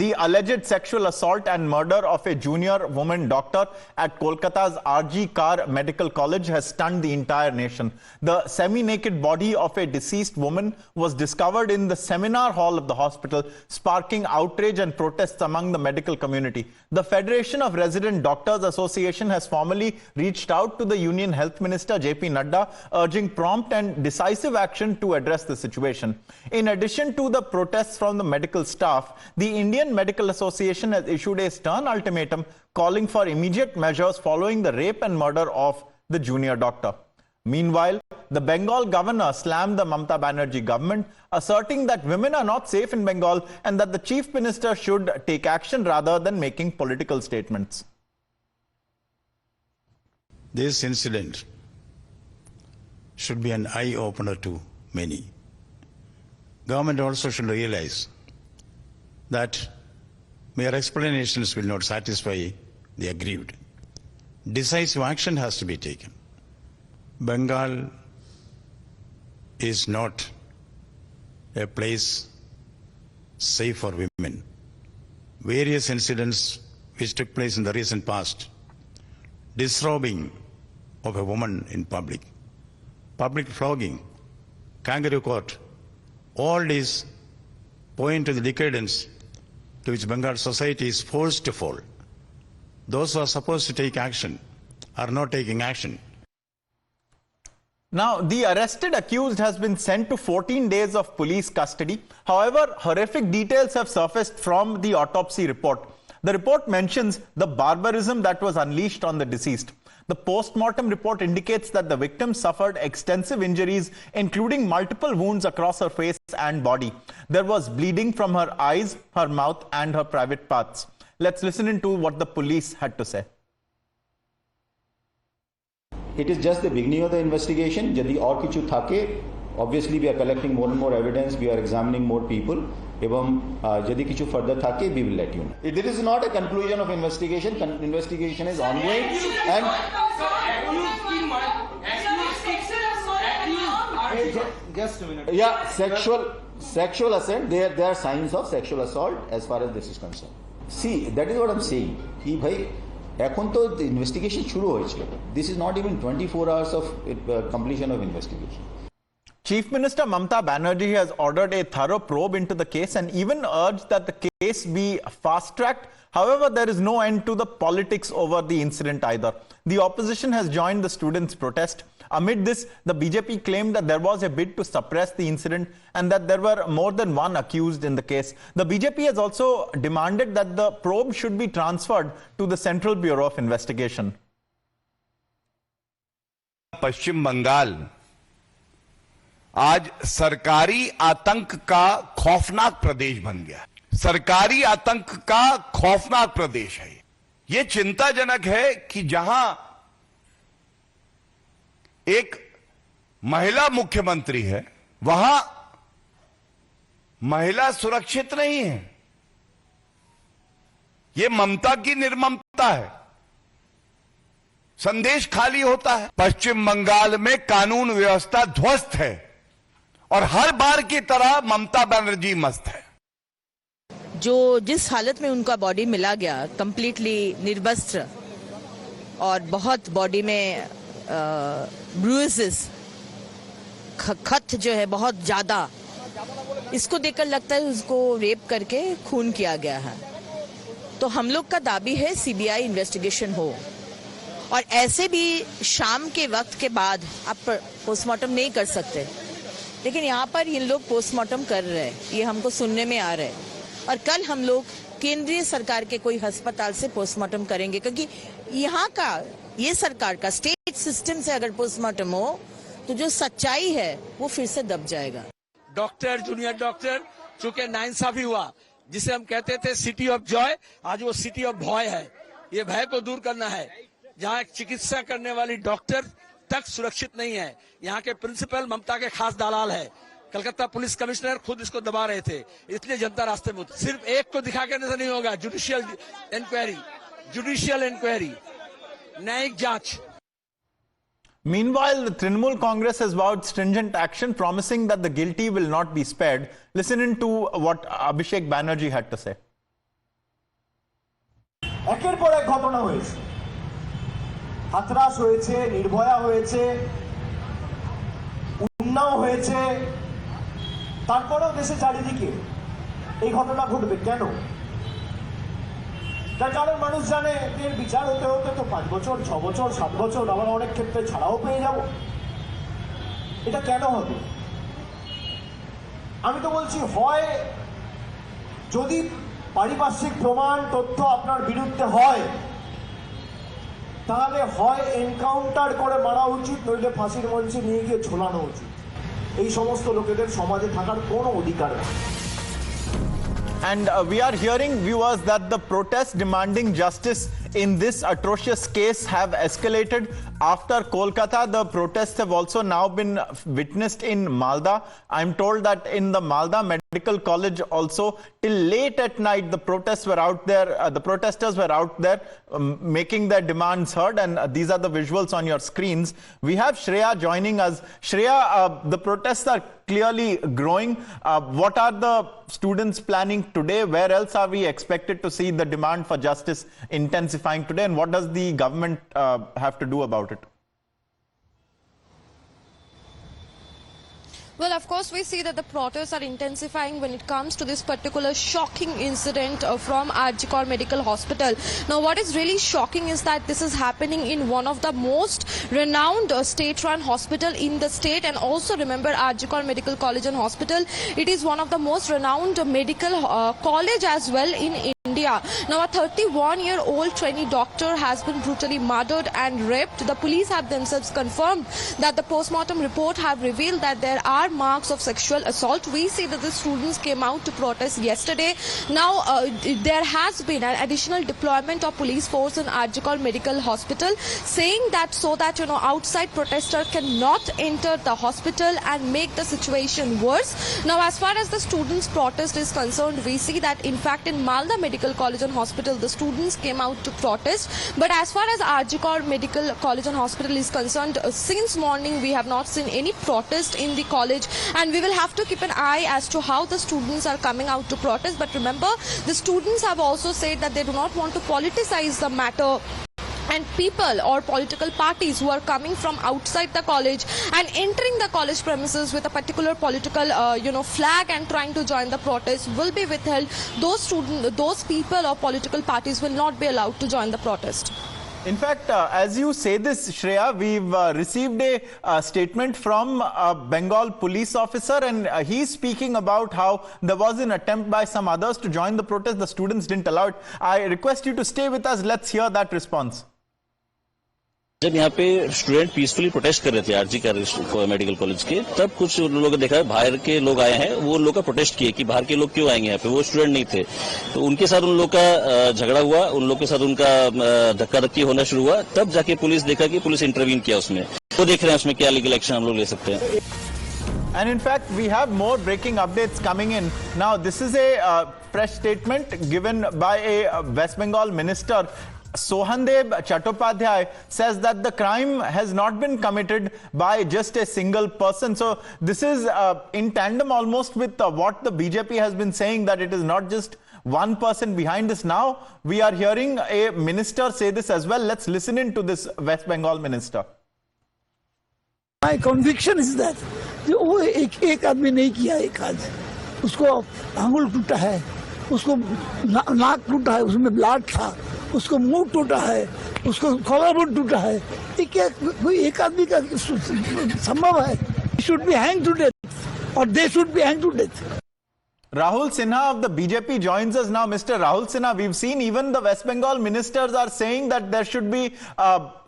The alleged sexual assault and murder of a junior woman doctor at Kolkata's RG Kar Medical College has stunned the entire nation. The semi-naked body of a deceased woman was discovered in the seminar hall of the hospital, sparking outrage and protests among the medical community. The Federation of Resident Doctors Association has formally reached out to the Union Health Minister JP Nadda, urging prompt and decisive action to address the situation. In addition to the protests from the medical staff, the Indian Medical Association has issued a stern ultimatum calling for immediate measures following the rape and murder of the junior doctor. Meanwhile, the Bengal governor slammed the Mamata Banerjee government, asserting that women are not safe in Bengal and that the chief minister should take action rather than making political statements. This incident should be an eye-opener to many. Government also should realize that mere explanations will not satisfy the aggrieved. Decisive action has to be taken. Bengal is not a place safe for women. Various incidents which took place in the recent past, disrobing of a woman in public flogging, kangaroo court, all these point to the decadence to which Bengal society is forced to fall. Those who are supposed to take action are not taking action. Now, the arrested accused has been sent to 14 days of police custody. However, horrific details have surfaced from the autopsy report. The report mentions the barbarism that was unleashed on the deceased. The post-mortem report indicates that the victim suffered extensive injuries, including multiple wounds across her face and body. There was bleeding from her eyes, her mouth, and her private parts. Let's listen into what the police had to say. It is just the beginning of the investigation. Jodi aur kichu thake, obviously we are collecting more and more evidence, we are examining more people. Ebam jodi kichu further thake, we will let you know. This is not a conclusion of investigation. Investigation is ongoing. And just a minute. Yeah, sexual assault. There are signs of sexual assault as far as this is concerned. See, that is what I'm saying. He bhai, এখন তো investigation শুরু হয়েছে. This is not even 24 hours of completion of investigation. Chief Minister Mamata Banerjee has ordered a thorough probe into the case and even urged that the case be fast-tracked. However, there is no end to the politics over the incident either. The opposition has joined the students' protest. Amid this, the BJP claimed that there was a bid to suppress the incident and that there were more than one accused in the case. The BJP has also demanded that the probe should be transferred to the Central Bureau of Investigation. पश्चिम बंगाल आज सरकारी आतंक का खौफनाक प्रदेश बन गया. सरकारी आतंक का खौफनाक प्रदेश है. यह चिंताजनक है कि जहां एक महिला मुख्यमंत्री है, वहां महिला सुरक्षित नहीं है. यह ममता की निर्ममता है. संदेश खाली होता है. पश्चिम बंगाल में कानून व्यवस्था ध्वस्त है और हर बार की तरह ममता बनर्जी मस्त है. जो जिस हालत में उनका बॉडी मिला गया, कंप्लीटली निर्वस्त्र और बहुत बॉडी में ब्रूसेस, खत जो है बहुत ज्यादा, इसको देखकर लगता है उसको रेप करके खून किया गया है. तो हम लोग का दाबी है सीबीआई इन्वेस्टिगेशन हो और ऐसे भी शाम के वक्त के बाद आप पोस्टमार्टम नहीं कर सकते, लेकिन यहाँ पर ये लोग पोस्टमार्टम कर रहे हैं, ये हमको सुनने में आ रहा है. और कल हम लोग केंद्रीय सरकार के कोई अस्पताल से पोस्टमार्टम करेंगे, क्योंकि यहाँ का ये सरकार का स्टेट सिस्टम से अगर पोस्टमार्टम हो तो जो सच्चाई है वो फिर से दब जाएगा. डॉक्टर, जूनियर डॉक्टर, चूंकि नाइंसाफी हुआ, जिसे हम कहते थे सिटी ऑफ जॉय, आज वो सिटी ऑफ भय है. ये भय को दूर करना है. जहाँ चिकित्सा करने वाली डॉक्टर तक सुरक्षित नहीं है. यहाँ के प्रिंसिपल ममता के खास दलाल है. कलकत्ता पुलिस कमिश्नर खुद इसको दबा रहे थे, इसलिए जनता रास्ते में. सिर्फ एक को दिखा के नहीं होगा. जुडिशियल इंक्वायरी, न्यायिक जांच. Meanwhile, the Trinamool Congress has vowed stringent action, promising that the guilty will not be spared. Listen in to what Abhishek Banerjee had to say. একের পর এক ঘটনা হয়েছে, হাতরাস হয়েছে, নির্ভয়া হয়েছে, উন্নাও হয়েছে, তারপরেও দেশে চারিদিকে এই ঘটনা ঘটবে কেন? তার কারণ মানুষ জানে এর বিচার হতে হতে তো 5 বছর, 6 বছর, 7 বছর, আবার অনেক ক্ষেত্রে ছাড়াও পেয়ে যাব। এটা কেন হবে? আমি তো বলছি, হয় যদি পারিপার্শ্বিক প্রমাণ তথ্য আপনার বিরুদ্ধে হয়, তাহলে হয় এনকাউন্টার করে মারা উচিত, নইলে ফাঁসির মঞ্চে নিয়ে গিয়ে ঝোলানো উচিত। এই সমস্ত লোকেদের সমাজে থাকার কোনো অধিকার নেই। And we are hearing, viewers, that the protests demanding justice in this atrocious case have escalated. After Kolkata, the protests have also now been witnessed in Malda. I'm told that in the Malda Medical College also, till late at night, the protests were out there. The protesters were out there making their demands heard, and these are the visuals on your screens. We have Shreya joining us. Shreya, the protests are clearly growing. What are the students planning today? Where else are we expected to see the demand for justice intensifying today? And what does the government have to do about it? Well, of course, we see that the protests are intensifying when it comes to this particular shocking incident from Arjikar Medical Hospital. Now, what is really shocking is that this is happening in one of the most renowned state-run hospital in the state. And also remember, Arjikar Medical College and Hospital, it is one of the most renowned medical college as well in India. Now, a 31-year-old trainee doctor has been brutally murdered and raped. The police have themselves confirmed that the post-mortem report have revealed that there are marks of sexual assault. We see that the students came out to protest yesterday. Now, there has been an additional deployment of police force in Arjikar Medical Hospital, saying that so that, outside protesters cannot enter the hospital and make the situation worse. Now, as far as the students' protest is concerned, we see that, in fact, in Malda Medical College and Hospital, the students came out to protest. But as far as Arjikar Medical College and Hospital is concerned, since morning, we have not seen any protest in the college. And we will have to keep an eye as to how the students are coming out to protest. But remember, the students have also said that they do not want to politicize the matter. And people or political parties who are coming from outside the college and entering the college premises with a particular political, flag and trying to join the protest will be withheld. Those people or political parties will not be allowed to join the protest. In fact, as you say this, Shreya, we've received a statement from a Bengal police officer, and he's speaking about how there was an attempt by some others to join the protest. The students didn't allow it. I request you to stay with us. Let's hear that response. जब यहाँ पे student peacefully protest कर रहे थे RG Kar medical college के, तब कुछ लोगों ने देखा बाहर के लोग आए हैं, वो लोग का प्रोटेस्ट किए कि बाहर के लोग क्यों आएंगे यहाँ पे, वो स्टूडेंट नहीं थे। तो उनके साथ उन लोग का झगड़ा हुआ, उन लोग के साथ उनका धक्का धक्की होना शुरू हुआ, तब जाके पुलिस देखा कि पुलिस इंटरवीन किया उसमें। वो देख रहे हैं उसमें क्या लीगल एक्शन हम लोग ले सकते हैं। And in fact, we have more breaking updates coming in. Now, this is a fresh statement given by a West Bengal minister. Sohandev Chattopadhyay says that the crime has not been committed by just a single person. So this is in tandem almost with what the BJP has been saying, that it is not just one person behind this. Now we are hearing a minister say this as well. Let's listen in to this West Bengal minister. My conviction is that वो एक आदमी नहीं किया है काज, उसको आंगुल टूटा है, उसको नाक टूटा है, उसमें ब्लड था, उसको मुंह टूटा है, उसको कॉलरबोन टूटा है, ये क्या कोई एक आदमी का संभव है? Should be hanged to death, or they should be hanged to death. Rahul Sinha of the BJP joins us now. Mr. Rahul Sinha, we've seen even the West Bengal ministers are saying that there should be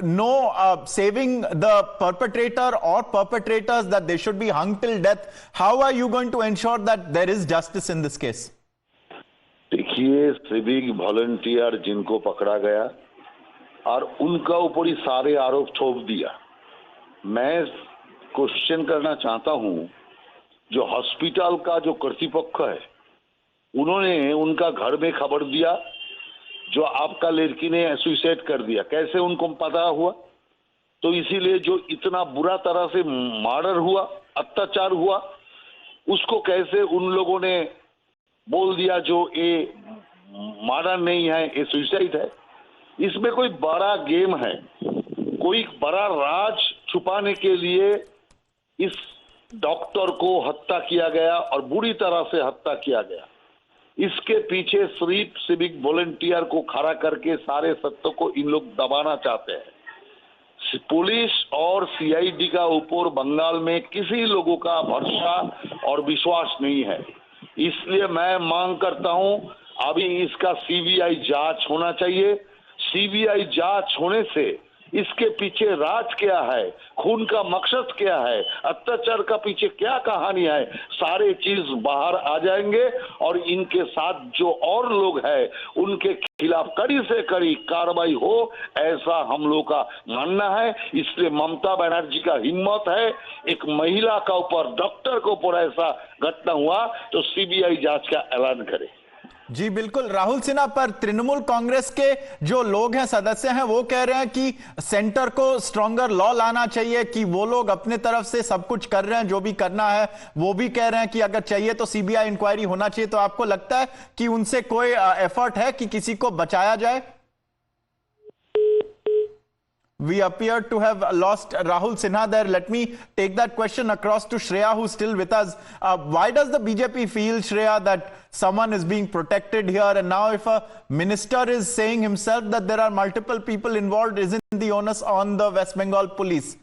no saving the perpetrator or perpetrators, that they should be hung till death. How are you going to ensure that there is justice in this case? देखिए, civic volunteer जिनको पकड़ा गया और उनका ऊपर ही सारे आरोप थोप दिया। मैं क्वेश्चन करना चाहता हूं, जो हॉस्पिटल का जो कर्तृपक्ष है, उन्होंने उनका घर में खबर दिया जो आपका लड़की ने सुसाइड कर दिया, कैसे उनको पता हुआ? तो इसीलिए जो इतना बुरा तरह से मर्डर हुआ, अत्याचार हुआ, उसको कैसे उन लोगों ने बोल दिया जो ये मर्डर नहीं है, ये सुसाइड है? इसमें कोई बड़ा गेम है, कोई बड़ा राज छुपाने के लिए इस डॉक्टर को हत्या किया गया और बुरी तरह से हत्या किया गया। इसके पीछे सिर्फ सिविक वॉलंटियर को खड़ा करके सारे सत्य को इन लोग दबाना चाहते हैं। पुलिस और सीआईडी का ऊपर बंगाल में किसी लोगों का भरोसा और विश्वास नहीं है। इसलिए मैं मांग करता हूं अभी इसका सीबीआई जांच होना चाहिए। सीबीआई जांच होने से इसके पीछे राज क्या है, खून का मकसद क्या है, अत्याचार का पीछे क्या कहानी है, सारे चीज बाहर आ जाएंगे और इनके साथ जो और लोग हैं उनके खिलाफ कड़ी से कड़ी कार्रवाई हो, ऐसा हम लोग का मानना है। इसलिए ममता बनर्जी का हिम्मत है, एक महिला का ऊपर, डॉक्टर के ऊपर ऐसा घटना हुआ तो सीबीआई जांच का ऐलान करे। जी बिल्कुल। राहुल सिन्हा, पर तृणमूल कांग्रेस के जो लोग हैं, सदस्य हैं, वो कह रहे हैं कि सेंटर को स्ट्रॉन्गर लॉ लाना चाहिए, कि वो लोग अपने तरफ से सब कुछ कर रहे हैं, जो भी करना है वो भी कह रहे हैं कि अगर चाहिए तो सीबीआई इंक्वायरी होना चाहिए। तो आपको लगता है कि उनसे कोई एफर्ट है कि किसी को बचाया जाए? We appear to have lost Rahul Sinha there. Let me take that question across to Shreya, who's still with us. Why does the BJP feel, Shreya, that someone is being protected here? And now if a minister is saying himself that there are multiple people involved, isn't the onus on the West Bengal police?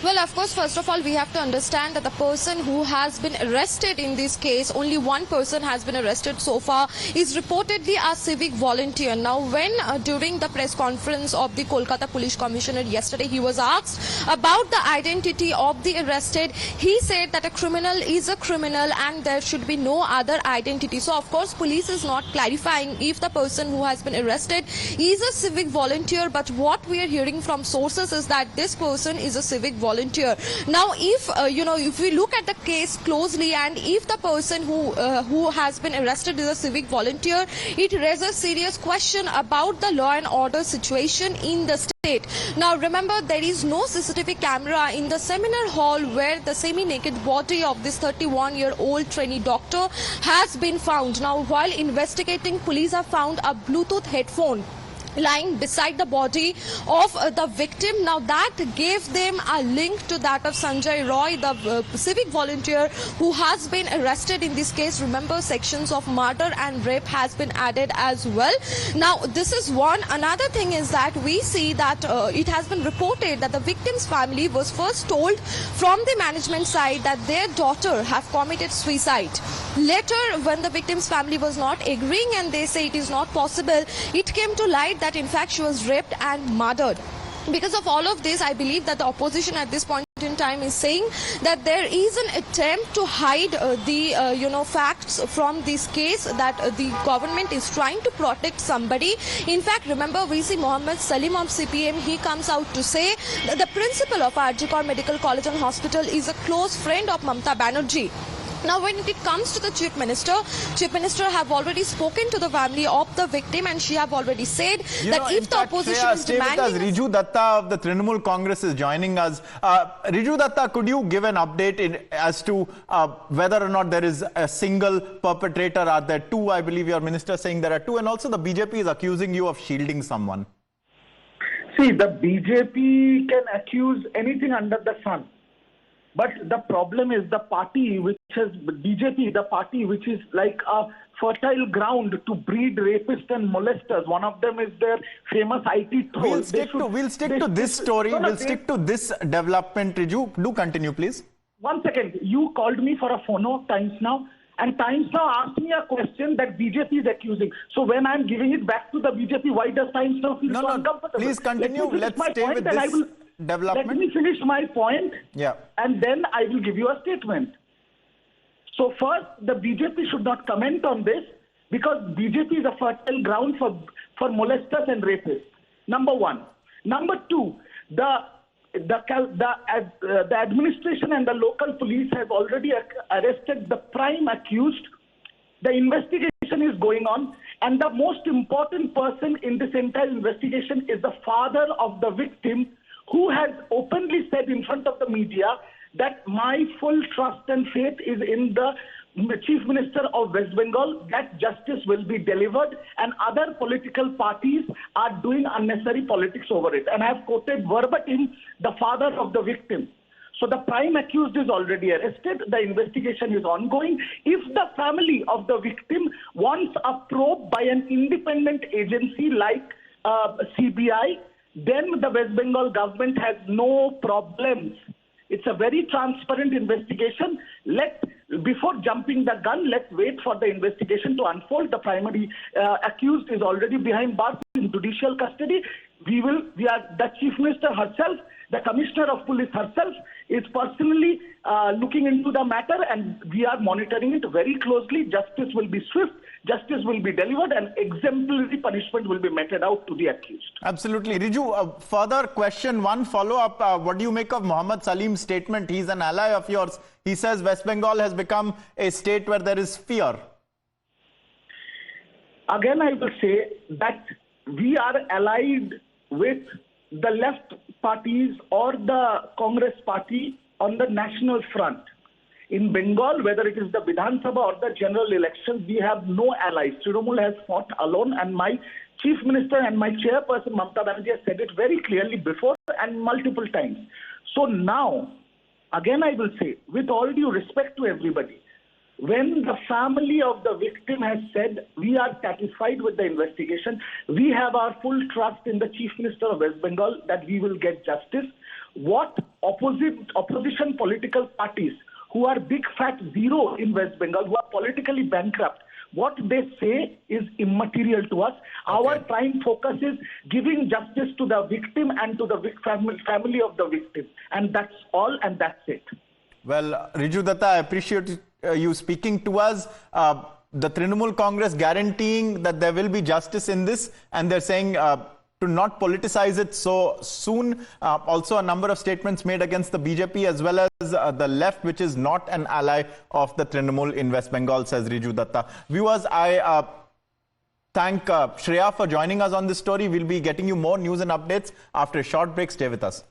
Well, of course, first of all, we have to understand that the person who has been arrested in this case, only one person has been arrested so far, is reportedly a civic volunteer. Now, when during the press conference of the Kolkata Police Commissioner yesterday, he was asked about the identity of the arrested, he said that a criminal is a criminal and there should be no other identity. So, of course, police is not clarifying if the person who has been arrested is a civic volunteer, but what we are hearing from sources is that this person is a civic volunteer. Now, if if we look at the case closely, and if the person who has been arrested is a civic volunteer, it raises serious question about the law and order situation in the state. Now, remember, there is no CCTV camera in the seminar hall where the semi-naked body of this 31-year-old trainee doctor has been found. Now, while investigating, police have found a Bluetooth headphone lying beside the body of the victim. Now, that gave them a link to that of Sanjay Roy, the civic volunteer who has been arrested in this case. Remember, sections of murder and rape has been added as well. Now, this is one. Another thing is that we see that it has been reported that the victim's family was first told from the management side that their daughter have committed suicide. Later, when the victim's family was not agreeing and they say it is not possible, it came to light that in fact she was raped and murdered. Because of all of this, I believe that the opposition at this point in time is saying that there is an attempt to hide the facts from this case, that the government is trying to protect somebody. In fact, remember, we see Mohammed Salim of CPM, he comes out to say that the principal of Arjikar Medical College and Hospital is a close friend of Mamta Banerjee. Now, when it comes to the Chief Minister have already spoken to the family of the victim, and she have already said that if the opposition is demanding... Riju Datta of the Trinamool Congress is joining us. Riju Datta, could you give an update as to whether or not there is a single perpetrator? Are there two? I believe your minister is saying there are two, and also the BJP is accusing you of shielding someone. See, the BJP can accuse anything under the sun. But the problem is the party which has BJP, the party which is like a fertile ground to breed rapists and molesters. One of them is their famous IT troll. We'll stick to this story. We'll stick to this development. Riju, do continue, please. 1 second. You called me for a phono, Times Now. And Times Now asked me a question that BJP is accusing. So when I'm giving it back to the BJP, why does Times Now feel so uncomfortable? Please continue. Let's stay with this development. Let me finish my point. Yeah. And then I will give you a statement. So first, the BJP should not comment on this because BJP is a fertile ground for molesters and rapists. Number one. Number two, the administration and the local police have already arrested the prime accused. The investigation is going on, and the most important person in this entire investigation is the father of the victim, who has openly said in front of the media that my full trust and faith is in the Chief Minister of West Bengal, that justice will be delivered, and other political parties are doing unnecessary politics over it. And I have quoted verbatim the father of the victim. So the prime accused is already arrested. The investigation is ongoing. If the family of the victim wants a probe by an independent agency like CBI, then the West Bengal government has no problems. It's a very transparent investigation. Before jumping the gun, let's wait for the investigation to unfold. The primary accused is already behind bars in judicial custody. The Chief Minister herself, the Commissioner of Police herself, is personally looking into the matter, and we are monitoring it very closely. Justice will be swift, justice will be delivered, and exemplary punishment will be meted out to the accused. Absolutely. Riju, further question, one follow-up. What do you make of Mohammad Salim's statement? He's an ally of yours. He says West Bengal has become a state where there is fear. Again, I will say that we are allied with the left parties or the Congress party on the national front. In Bengal, whether it is the Vidhan Sabha or the general elections, we have no allies. Trinamool has fought alone, and my Chief Minister and my chairperson, Mamata Banerjee, has said it very clearly before and multiple times. So now, again I will say, with all due respect to everybody, when the family of the victim has said we are satisfied with the investigation, we have our full trust in the Chief Minister of West Bengal that we will get justice. What opposition political parties who are big fat zero in West Bengal, who are politically bankrupt, what they say is immaterial to us. Okay. Our prime focus is giving justice to the victim and to the family of the victim. And that's all, and that's it. Well, Riju Datta, I appreciate you speaking to us. The Trinamool Congress guaranteeing that there will be justice in this, and they're saying to not politicize it so soon. Also, a number of statements made against the BJP as well as the left, which is not an ally of the Trinamool in West Bengal, says Riju Datta. Viewers, I thank Shreya for joining us on this story. We'll be getting you more news and updates after a short break. Stay with us.